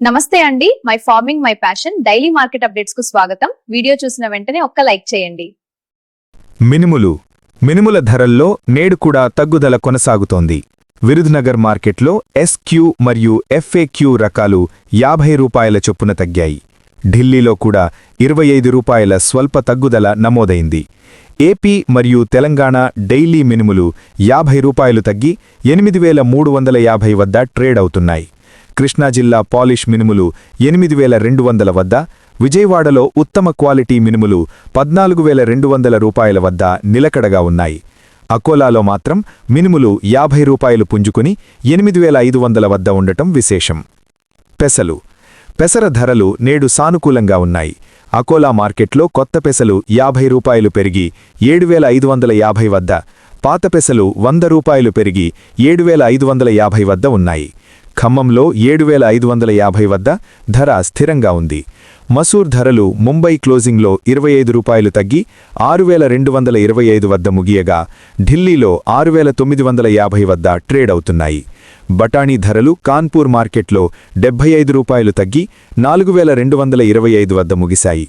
నమస్తే అండి. My farming my passion daily market updates కు స్వాగతం. వీడియో చూసిన వెంటనే ఒక్క లైక్ చేయండి. మినుముల ధరల్లో నేడు కూడా తగ్గుదల కొనసాగుతోంది. విరుధునగర్ మార్కెట్లో ఎస్క్యూ మరియు ఎఫ్ఏక్యూ రకాలు 50 రూపాయల చొప్పున తగ్గాయి. ఢిల్లీలో కూడా 25 రూపాయల స్వల్ప తగ్గుదల నమోదైంది. ఏపీ మరియు తెలంగాణ డైలీ మినుములు 50 రూపాయలు తగ్గి 8350 వద్ద ట్రేడ్ అవుతున్నాయి. కృష్ణా జిల్లా పాలిష్ మినుములు 8200 వద్ద, విజయవాడలో ఉత్తమ క్వాలిటీ మినుములు 14200 రూపాయల వద్ద నిలకడగా ఉన్నాయి. అకోలాలో మాత్రం మినుములు 50 రూపాయలు పుంజుకుని 8500 వద్ద ఉండటం విశేషం. పెసర ధరలు నేడు సానుకూలంగా ఉన్నాయి. అకోలా మార్కెట్లో కొత్త పెసలు 50 రూపాయలు పెరిగి 7550 వద్ద, పాత పెసలు 100 రూపాయలు పెరిగి 7550 వద్ద ఉన్నాయి. ఖమ్మంలో 7550 వద్ద ధర స్థిరంగా ఉంది. మసూర్ ధరలు ముంబై క్లోజింగ్లో 25 రూపాయలు తగ్గి 6225 వద్ద ముగియగా, ఢిల్లీలో 6950 వద్ద ట్రేడ్ అవుతున్నాయి. బఠానీ ధరలు కాన్పూర్ మార్కెట్లో 75 రూపాయలు తగ్గి 4225 వద్ద ముగిశాయి.